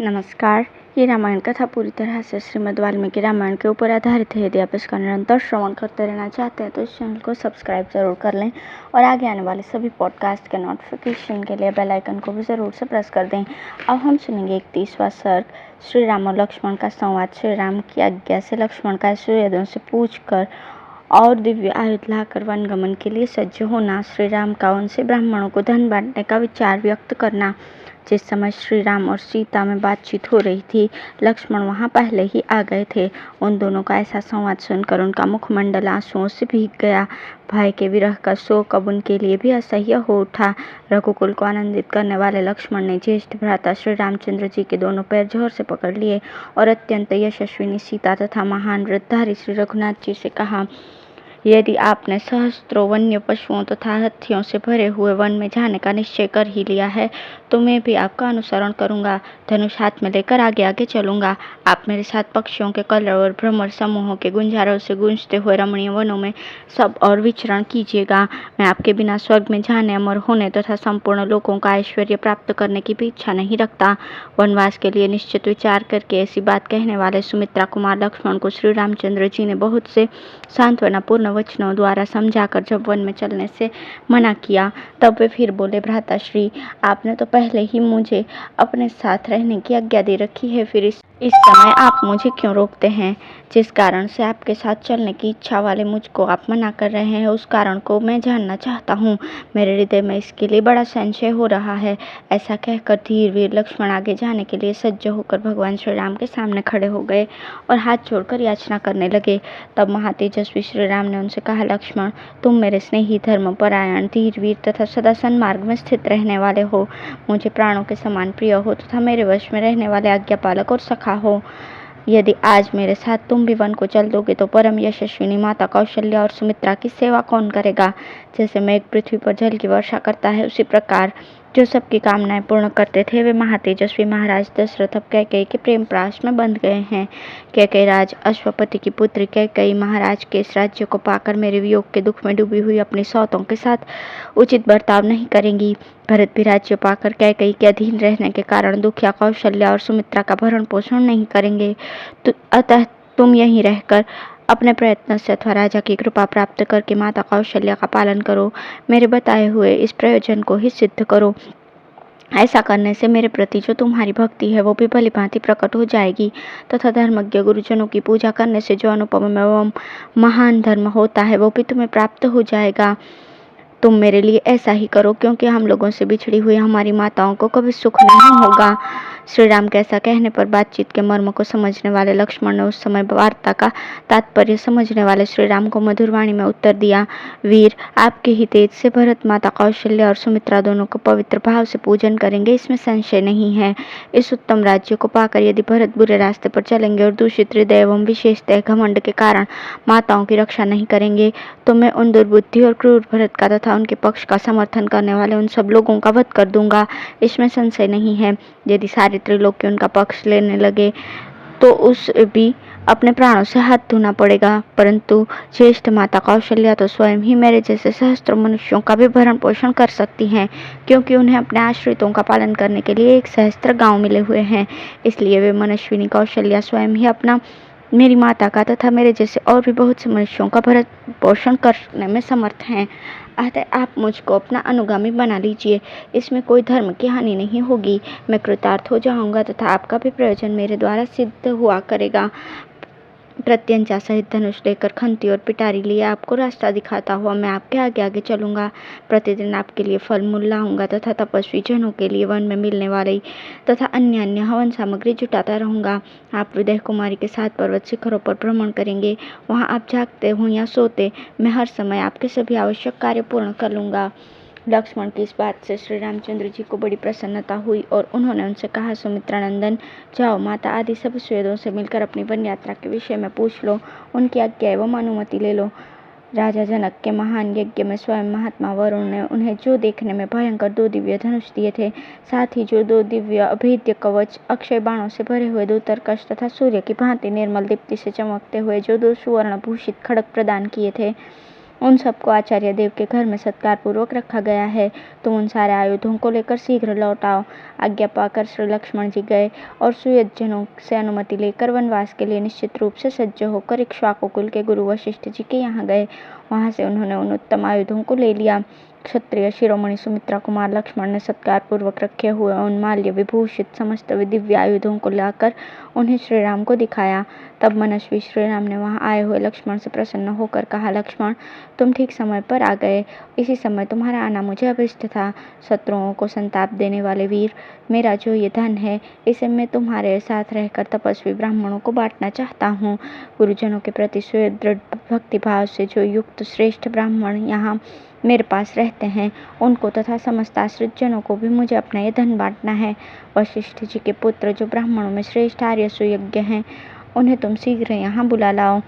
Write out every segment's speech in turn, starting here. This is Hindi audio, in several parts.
नमस्कार। ये रामायण कथा पूरी तरह से श्रीमद् वाल्मीकि रामायण के ऊपर आधारित है। यदि आप इसका निरंतर श्रवण करते रहना चाहते हैं तो इस चैनल को सब्सक्राइब जरूर कर लें और आगे आने वाले सभी पॉडकास्ट के नोटिफिकेशन के लिए बेल आइकन को भी ज़रूर से प्रेस कर दें। अब हम सुनेंगे 31वां सर्ग, श्री राम और लक्ष्मण का संवाद। श्री राम की आज्ञा से लक्ष्मण का सूर्योदय से पूछकर और दिव्य आयुध लाकर वनगमन के लिए सज्ज होना। श्री राम का उनसे ब्राह्मणों को धन बांटने का विचार व्यक्त करना। जिस समय श्री राम और सीता में बातचीत हो रही थी, लक्ष्मण वहां पहले ही आ गए थे। उन दोनों का ऐसा संवाद सुनकर उनका मुखमंडल आंसुओं से भीग गया। भाई के विरह का शोक अब उनके लिए भी असह्य हो उठा। रघुकुल को आनंदित करने वाले लक्ष्मण ने ज्येष्ठ भ्राता श्री रामचंद्र जी के दोनों पैर जोर से पकड़ लिए और अत्यंत यशस्विनी सीता तथा महान वृद्धधारी श्री रघुनाथ जी से कहा, यदि आपने सहस्त्रों वन्य पशुओं तथा हाथियों से भरे हुए वन में जाने का निश्चय कर ही लिया है तो मैं भी आपका अनुसरण करूंगा। धनुष हाथ में लेकर आगे आगे चलूंगा। आप मेरे साथ पक्षियों के कलरव और भ्रमर समूहों के गुंजारों से गूंजते हुए रमणीय वनों में सब और विचरण कीजिएगा। मैं आपके बिना स्वर्ग में जाने, अमर होने तथा संपूर्ण लोगों का ऐश्वर्य प्राप्त करने की भी इच्छा नहीं रखता। वनवास के लिए निश्चित विचार करके ऐसी बात कहने वाले सुमित्रा कुमार लक्ष्मण को श्री रामचंद्र जी ने बहुत से सांत्वनापूर्ण वचनों द्वारा समझाकर जब वन में चलने से मना किया, तब वे फिर बोले, भ्राताश्री, आपने तो पहले ही मुझे अपने साथ रहने की आज्ञा दे रखी है, फिर इस समय आप मुझे क्यों रोकते हैं? जिस कारण से आपके साथ चलने की इच्छा वाले मुझको आप मना कर रहे हैं, उस कारण को मैं जानना चाहता हूँ। मेरे हृदय में इसके लिए बड़ा संशय हो रहा है। ऐसा कहकर धीर वीर लक्ष्मण आगे जाने के लिए सज्ज होकर भगवान श्री राम के सामने खड़े हो गए और हाथ जोड़कर याचना करने लगे। तब महातेजस्वी श्री राम ने उनसे कहा, लक्ष्मण, तुम मेरे स्नेही, धर्मपरायण, धीर वीर तथा सदा सन्मार्ग में स्थित रहने वाले हो, मुझे प्राणों के समान प्रिय हो तथा मेरे वश में रहने वाले आज्ञापालक और सखा हो। यदि आज मेरे साथ तुम भी वन को चल दोगे तो परम यशस्विनी माता कौशल्या और सुमित्रा की सेवा कौन करेगा? जैसे मेघ पृथ्वी पर जल की वर्षा करता है, उसी प्रकार जो सबकी कामनाएं पूर्ण करते थे, वे महातेजस्वी महाराज दशरथ अब कैकेयी के प्रेम प्राश में बंध गए हैं। कैकेयी राज अश्वपति की पुत्री कैकेयी महाराज के इस राज्य को पाकर मेरे वियोग के दुख में डूबी हुई अपनी सौतों के साथ उचित बर्ताव नहीं करेंगी। भरत भी राज्य पाकर कैकेयी के अधीन रहने के कारण दुखिया कौशल्या और सुमित्रा का भरण पोषण नहीं करेंगे। अतः तुम यहीं रहकर अपने प्रयत्न से अथवा राजा की कृपा प्राप्त करके माता कौशल्या का पालन करो। मेरे बताए हुए इस प्रयोजन को ही सिद्ध करो। ऐसा करने से मेरे प्रति जो तुम्हारी भक्ति है वो भी भली भांति प्रकट हो जाएगी तथा धर्मज्ञ गुरुजनों की पूजा करने से जो अनुपम एवं महान धर्म होता है वो भी तुम्हें प्राप्त हो जाएगा। तुम मेरे लिए ऐसा ही करो, क्योंकि हम लोगों से बिछड़ी हुई हमारी माताओं को कभी सुख नहीं होगा। श्री राम के ऐसा कहने पर बातचीत के मर्म को समझने वाले लक्ष्मण ने उस समय वार्ता का तात्पर्य समझने वाले श्री राम को मधुर वाणी में उत्तर दिया, वीर, आपके ही तेज से भरत, माता कौशल्या और सुमित्रा दोनों को पवित्र भाव से पूजन करेंगे, इसमें संशय नहीं है। इस उत्तम राज्य को पाकर यदि भरत बुरे रास्ते पर चलेंगे और दूषित हृदय एवं विशेषतः घमंड के कारण माताओं की रक्षा नहीं करेंगे, तो मैं उन दुर्बुद्धि और क्रूर भरत का तथा उनके पक्ष का समर्थन करने वाले उन सब लोगों का वध कर दूंगा, इसमें संशय नहीं है। यदि सारे त्रिलोकी उनका पक्ष लेने लगे तो उस भी अपने प्राणों से हाथ धोना पड़ेगा, परंतु ज्येष्ठ माता कौशल्या तो स्वयं ही मेरे जैसे सहस्त्रों मनुष्यों का भी भरण पोषण कर सकती हैं, क्योंकि उन्हें अपने आश्रितों का पालन करने के लिए 1 सहस्त्र गांव मिले हुए हैं। इसलिए वे मनस्विनी कौशल्या स्वयं ही अपना, मेरी माता का तथा मेरे जैसे और भी बहुत से मनुष्यों का भरण पोषण करने में समर्थ हैं। अतः आप मुझको अपना अनुगामी बना लीजिए, इसमें कोई धर्म की हानि नहीं होगी। मैं कृतार्थ हो जाऊंगा तथा आपका भी प्रयोजन मेरे द्वारा सिद्ध हुआ करेगा। प्रत्यंचा सहित धनुष लेकर खंती और पिटारी लिए आपको रास्ता दिखाता हुआ मैं आपके आगे आगे चलूंगा। प्रतिदिन आपके लिए फल मूल लाऊंगा तथा तपस्वी जनों के लिए वन में मिलने वाली तथा अन्य हवन सामग्री जुटाता रहूंगा। आप विदेह कुमारी के साथ पर्वत शिखरों पर भ्रमण करेंगे। वहां आप जागते हो या सोते, मैं हर समय आपके सभी आवश्यक कार्य पूर्ण कर लूंगा। लक्ष्मण की इस बात से श्री रामचंद्र जी को बड़ी प्रसन्नता हुई और उन्होंने उनसे कहा, सुमित्रा नंदन, जाओ माता आदि सब सुहृदों से मिलकर अपनी वन यात्रा के विषय में पूछ लो, उनकी आज्ञा एवं अनुमति ले लो। राजा जनक के महान यज्ञ में स्वयं महात्मा वरुण ने उन्हें जो देखने में भयंकर 2 दिव्य धनुष दिए थे, साथ ही जो 2 दिव्य अभेद्य कवच, अक्षय बाणों से भरे हुए 2 तरकश तथा सूर्य की भांति निर्मल दीप्ति से चमकते हुए जो 2 सुवर्ण भूषित खड़ग प्रदान किए थे, उन सबको आचार्य देव के घर में सत्कार पूर्वक रखा गया है। तुम उन सारे आयुधों को लेकर शीघ्र लौट आओ। आज्ञा पाकर श्री लक्ष्मण जी गए और सुयोधनों से अनुमति लेकर वनवास के लिए निश्चित रूप से सज्ज होकर इक्ष्वाकु कुल के गुरु वशिष्ठ जी के यहाँ गए। वहां से उन्होंने उन उत्तम आयुधों को ले लिया। क्षत्रिय शिरोमणि सुमित्रा कुमार लक्ष्मण ने सत्कार पूर्वक रखे हुए उन माल्य विभूषित समस्त दिव्य आयुधों को लाकर उन्हें श्रीराम को दिखाया। तब मनस्वी श्रीराम ने वहां आए हुए लक्ष्मण से प्रसन्न होकर कहा, लक्ष्मण, तुम ठीक समय पर आ गए। इसी समय तुम्हारा आना मुझे अभिष्ट था। शत्रुओं को संताप देने वाले वीर, मेरा जो ये धन है, इसे मैं तुम्हारे साथ रहकर तपस्वी ब्राह्मणों को बांटना चाहता हूँ। गुरुजनों के प्रति सुदृढ़ भक्तिभाव से जो युक्त श्रेष्ठ ब्राह्मण यहाँ मेरे पास रहते हैं, उनको तथा समस्त आश्रित जनों को भी मुझे अपना ये धन बांटना है। वशिष्ठ जी के पुत्र जो ब्राह्मणों में श्रेष्ठ आर्य सुयज्ञ हैं, उन्हें तुम शीघ्र यहाँ बुला लाओ।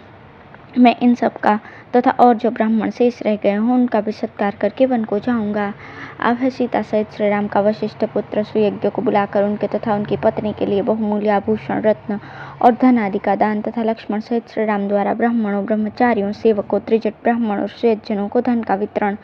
मैं इन सब का तथा और जो ब्राह्मण शेष रह गए हों उनका भी सत्कार करके वन को जाऊंगा। अब है सीता सहित श्रीराम का वशिष्ठ पुत्र सुयज्ञ को बुलाकर उनके तथा उनकी पत्नी के लिए बहुमूल्य आभूषण, रत्न और धन आदि का दान तथा लक्ष्मण सहित श्रीराम द्वारा ब्राह्मणों, ब्रह्मचारियों, सेवकों, त्रिजट ब्राह्मण और सुयज्जनों को धन का वितरण।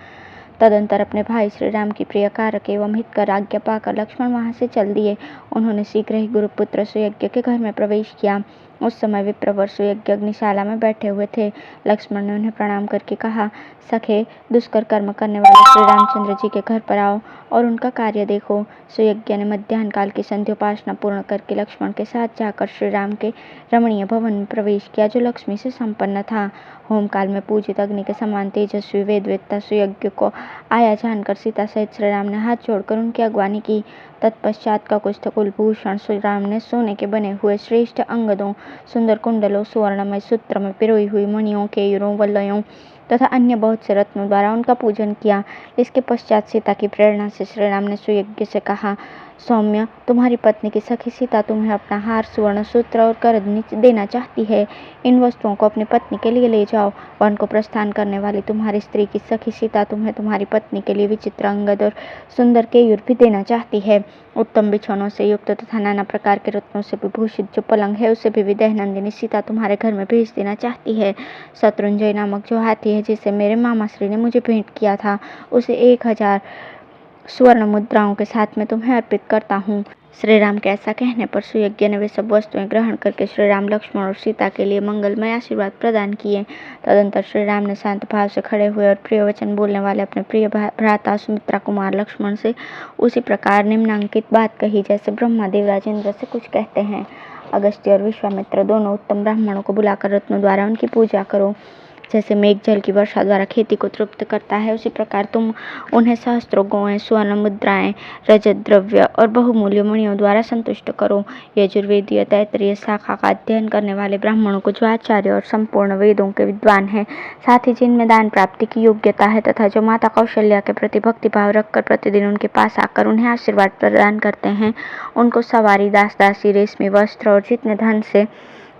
तदंतर अपने भाई श्रीराम की प्रिय कारक एवं हितकर आज्ञा पाकर लक्ष्मण वहां से चल दिए। उन्होंने शीघ्र ही गुरुपुत्र सुयज्ञ के घर में प्रवेश किया। उस समय विप्रवर सुयज्ञ अग्निशाला में बैठे हुए थे। लक्ष्मण ने उन्हें प्रणाम करके कहा, सखे, दुष्कर कर्म करने वाले श्री रामचंद्र जी के घर पर आओ और उनका कार्य देखो। सुयज्ञ ने मध्याह्न काल की संध्योपासना पूर्ण करके लक्ष्मण के साथ जाकर श्री राम के रमणीय भवन में प्रवेश किया, जो लक्ष्मी से संपन्न था। होम काल में पूजित अग्नि के समान तेजस्वी वेदवेत्ता सुयज्ञ को आया जानकर सीता सहित श्रीराम ने हाथ जोड़कर उनकी अगवानी की। तत्पश्चात ककुस्थ कुलभूषण श्रीराम ने सोने के बने हुए श्रेष्ठ अंगदों, सुंदर कुंडलों, सुवर्णमय सूत्र में पिरोई हुई मणियों, केयूरों, वलयों तथा अन्य बहुत से रत्नों द्वारा उनका पूजन किया। इसके पश्चात सीता की प्रेरणा से श्रीराम ने सुयज्ञ से कहा, सौम्य, तुम्हारी पत्नी की सखी सीता तुम्हें अपना हार, सुवर्ण सूत्र और करदनी देना चाहती है। इन वस्तुओं को अपनी पत्नी के लिए ले जाओ। वन को प्रस्थान करने वाली तुम्हारी स्त्री की सखी सीता तुम्हें तुम्हारी पत्नी के लिए विचित्र अंगद और सुंदर केयूर भी देना चाहती है। उत्तम बिछौनों से युक्त तथा नाना प्रकार के रत्नों से विभूषित जो पलंग है, उसे भी विदेह नंदिनी सीता तुम्हारे घर में भेज देना चाहती है। शत्रुंजय नामक जो हाथी है, जिसे मेरे मामा श्री ने मुझे भेंट किया था, उसे 1000 स्वर्ण मुद्राओं के साथ में तुम्हें अर्पित करता हूँ। श्रीराम के ऐसा कहने पर सुयज्ञ ने वे सब वस्तुएं ग्रहण करके श्रीराम, लक्ष्मण और सीता के लिए मंगलमय आशीर्वाद प्रदान किए। तदंतर श्रीराम ने शांत भाव से खड़े हुए और प्रिय वचन बोलने वाले अपने प्रिय भ्राता सुमित्रा कुमार लक्ष्मण से उसी प्रकार निम्नांकित बात कही, जैसे ब्रह्मा देवराज इंद्र से कुछ कहते हैं। अगस्त्य और विश्वामित्र दोनों उत्तम ब्राह्मणों को बुलाकर रत्नों द्वारा उनकी पूजा करो। जैसे मेघ जल की वर्षा द्वारा खेती को तृप्त करता है, उसी प्रकार तुम उन्हें सहस्त्रों गौएं, स्वर्ण मुद्राएं, रजत द्रव्य और बहुमूल्य मणियों द्वारा संतुष्ट करो। यजुर्वेदीय तैत्तरीय शाखा का अध्ययन करने वाले ब्राह्मणों को, जो आचार्य और संपूर्ण वेदों के विद्वान हैं, साथ ही जिनमें दान प्राप्ति की योग्यता है तथा जो माता कौशल्या के प्रति भक्तिभाव रखकर प्रतिदिन उनके पास आकर उन्हें आशीर्वाद प्रदान करते हैं, उनको सवारी, दास दासी, रेशमी वस्त्र और जितने धन से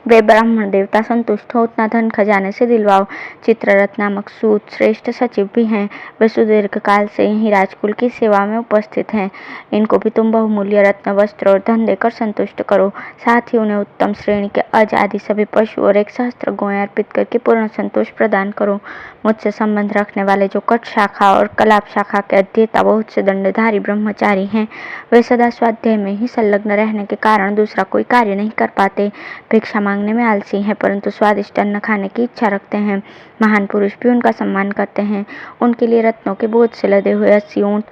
वे ब्राह्मण देवता संतुष्ट हो, उतना धन खजाने से दिलवाओ। चित्ररथ नामक सूत श्रेष्ठ सचिव भी हैं। वे सुदीर्घ काल से यहीं राजकुल की सेवा में उपस्थित हैं। इनको भी तुम बहुमूल्य रत्न, वस्त्र और धन देकर संतुष्ट करो। साथ ही उन्हें उत्तम श्रेणी के अज आदि सभी पशु और 1 सहस्त्र गौएं अर्पित करके पूर्ण संतोष प्रदान करो। मुझसे संबंध रखने वाले जो कट शाखा और कलाप शाखा के अध्येता बहुत से दंडधारी ब्रह्मचारी हैं, वे सदा स्वाध्याय में ही संलग्न रहने के कारण दूसरा कोई कार्य नहीं कर पाते। भिक्षा मांगने में आलसी हैं, परंतु स्वादिष्ट अन्न खाने की इच्छा रखते हैं। महान पुरुष भी उनका सम्मान करते हैं। उनके लिए रत्नों के बोझ से लदे हुए 80 ऊंट,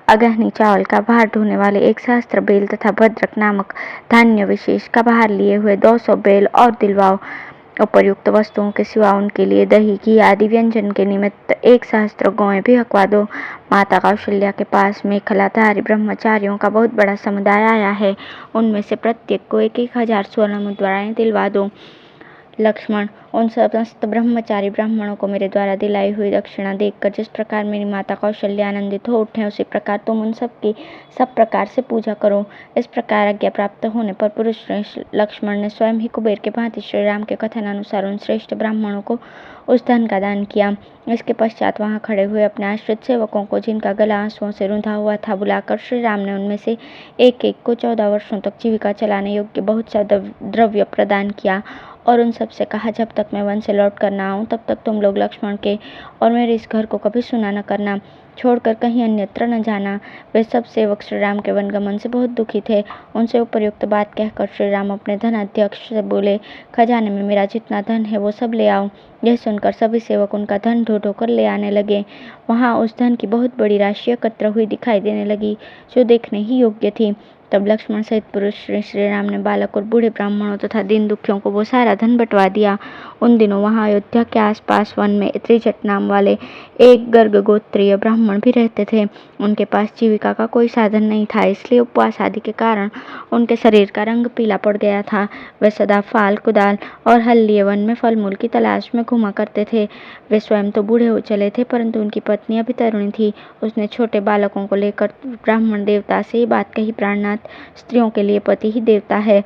अगहनी चावल का भार ढोने वाले 1 सहस्त्र बैल तथा भद्रक नामक धान्य विशेष का भार लिए हुए 200 बैल और दिलवाओ। उपर्युक्त वस्तुओं के सिवा उनके लिए दही, घी आदि व्यंजन के निमित्त 1 सहस्त्र गौएं भी हकवा दो। माता कौशल्या के पास मेखलाधारी ब्रह्मचारियों का बहुत बड़ा समुदाय आया है। उनमें से प्रत्येक को 1,000 स्वर्ण मुद्राएं दिलवा दो। लक्ष्मण, उन समस्त ब्रह्मचारी ब्राह्मणों को मेरे द्वारा दिलाई हुई दक्षिणा देखकर जिस प्रकार मेरी माता कौशल्या आनंदित हो उठे, उसी प्रकार तुम उन सब की सब प्रकार से पूजा करो। इस प्रकार आज्ञा प्राप्त होने पर पुरुष श्रेष्ठ लक्ष्मण ने स्वयं ही कुबेर के भांति श्रीराम के कथन अनुसार उन श्रेष्ठ ब्राह्मणों को उस धन का दान किया। इसके पश्चात वहां खड़े हुए अपने आश्रित सेवकों को, जिनका गला आंसुओं से रुंधा हुआ था, बुलाकर श्रीराम ने उनमें से एक एक को 14 वर्षों तक जीविका चलाने योग्य बहुत सा द्रव्य प्रदान किया और उन सब से कहा, जब तक मैं वन से लौट कर ना आऊँ तब तक तुम लोग लक्ष्मण के और मेरे इस घर को कभी सुना न करना, छोड़कर कहीं अन्यत्र न जाना। वे सब सेवक श्री राम के वनगमन से बहुत दुखी थे। उनसे उपयुक्त बात कहकर श्री राम अपने धनाध्यक्ष से बोले, खजाने में मेरा जितना धन है वो सब ले आओ। यह सुनकर सभी सेवक उनका धन ढो ढो कर ले आने लगे। वहां उस धन की बहुत बड़ी राशि एकत्र हुई दिखाई देने लगी, जो देखने ही योग्य थी। तब लक्ष्मण सहित पुरुष श्री राम ने बालक और बूढ़े ब्राह्मणों तथा दीन दुखियों को वो सारा धन बंटवा दिया। उन दिनों वहां अयोध्या के आसपास वन में त्रिजट नाम वाले एक गर्ग गोत्रीय ब्राह्मण भी रहते थे। उनके पास जीविका का कोई साधन नहीं था, इसलिए उपवास आदि के कारण उनके शरीर का रंग पीला पड़ गया था। वे सदा फाल, कुदाल और हल लिए वन में फल मूल की तलाश में घुमा करते थे। वे स्वयं तो बूढ़े हो चले थे, परंतु उनकी पत्नी अभी तरुणी थी। उसने छोटे बालकों को लेकर ब्राह्मण देवता से ये बात कही, प्राणनाथ, स्त्रियों के लिए पति ही देवता है।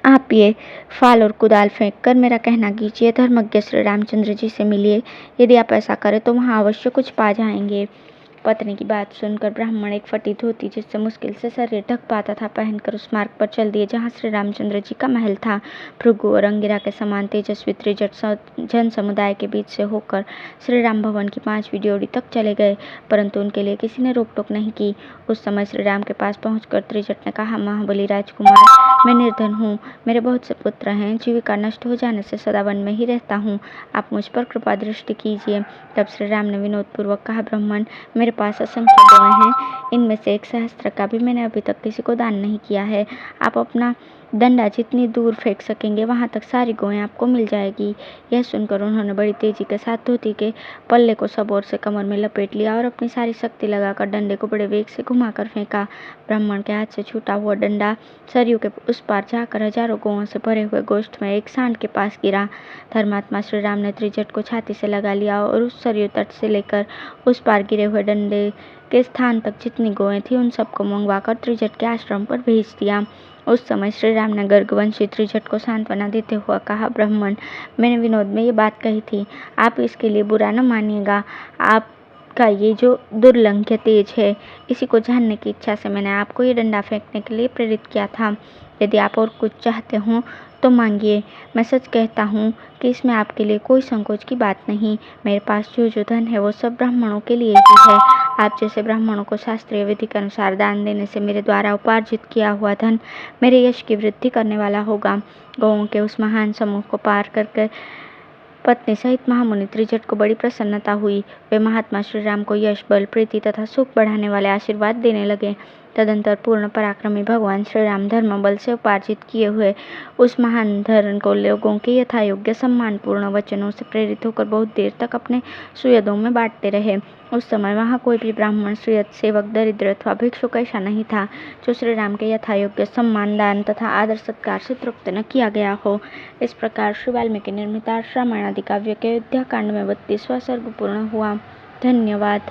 आप ये फाल और कुदाल फेंक कर मेरा कहना कीजिए, धर्मज्ञ श्री रामचंद्र जी से मिलिए। यदि आप ऐसा करें तो वहां अवश्य कुछ पा जाएंगे। पत्नी की बात सुनकर ब्राह्मण एक फटी धोती, जिससे मुश्किल से शरीर ढक पाता था, पहनकर उस मार्ग पर चल दिए जहाँ श्री रामचंद्र जी का महल था। भृगु और अंगिरा के समान तेजस्वी त्रिजट जन समुदाय के बीच से होकर श्री राम भवन की 5वीं ड्योढ़ी तक चले गए, परंतु उनके लिए किसी ने रोक टोक नहीं की। उस समय श्री राम के पास पहुंचकर त्रिजट ने कहा, महाबली राजकुमार, मैं निर्धन हूँ, मेरे बहुत से पुत्र हैं, जीविका नष्ट हो जाने से सदा वन में ही रहता हूँ, आप मुझ पर कृपा दृष्टि कीजिए। तब श्री राम ने विनोद पूर्वक कहा, ब्राह्मण, मेरे पास असंख्य गौएं हैं, इनमें से 1 सहस्त्र का भी मैंने अभी तक किसी को दान नहीं किया है। आप अपना डंडा जितनी दूर फेंक सकेंगे वहां तक सारी गौएं आपको मिल जाएगी। यह सुनकर उन्होंने बड़ी तेजी के साथ धोती के पल्ले को सब ओर से कमर में लपेट लिया और अपनी सारी शक्ति लगाकर डंडे को बड़े वेग से घुमाकर फेंका। ब्राह्मण के हाथ से छूटा हुआ डंडा सरयू के उस पार जाकर हजारों गौओं से भरे हुए गोष्ठ में एक सांड के पास गिरा। धर्मात्मा श्री राम ने त्रिजट को छाती से लगा लिया और उस सरयू तट से लेकर उस पार गिरे हुए डंडे के स्थान तक जितनी गौएं थी उन सबको मंगवाकर त्रिजट के आश्रम पर भेज दिया। उस समय श्री राम ने गर्गवंशी त्रिजट को सांत्वना देते हुए कहा, ब्राह्मण, मैंने विनोद में ये बात कही थी, आप इसके लिए बुरा न मानिएगा। आपका ये जो दुर्लंघ्य तेज है, इसी को जानने की इच्छा से मैंने आपको ये डंडा फेंकने के लिए प्रेरित किया था। यदि आप और कुछ चाहते हो तो मांगिए। मैं सच कहता हूँ कि इसमें आपके लिए कोई संकोच की बात नहीं। मेरे पास जो जो धन है वो सब ब्राह्मणों के लिए ही है। आप जैसे ब्राह्मणों को शास्त्रीय विधि के अनुसार दान देने से मेरे द्वारा उपार्जित किया हुआ धन मेरे यश की वृद्धि करने वाला होगा। गौओं के उस महान समूह को पार करके पत्नी सहित महामुनि त्रिजट को बड़ी प्रसन्नता हुई। वे महात्मा श्री राम को यश, बल, प्रीति तथा सुख बढ़ाने वाले आशीर्वाद देने लगे। तदंतर पूर्ण पराक्रमी भगवान श्री राम धर्म बल से उपार्जित किए हुए उस महान धन को लोगों के यथा योग्य सम्मानपूर्ण वचनों से प्रेरित होकर बहुत देर तक अपने सुहृदों में बांटते रहे। उस समय वहां कोई भी ब्राह्मण, सुहृद, सेवक, दरिद्र अथवा भिक्षुक ऐसा नहीं था जो श्री राम के यथा योग्य सम्मान, दान तथा आदर सत्कार से तृप्त न किया गया हो। इस प्रकार श्री वाल्मीकि निर्मित रामायण आदि काव्य के अयोध्या कांड में 32वां सर्ग पूर्ण हुआ। धन्यवाद।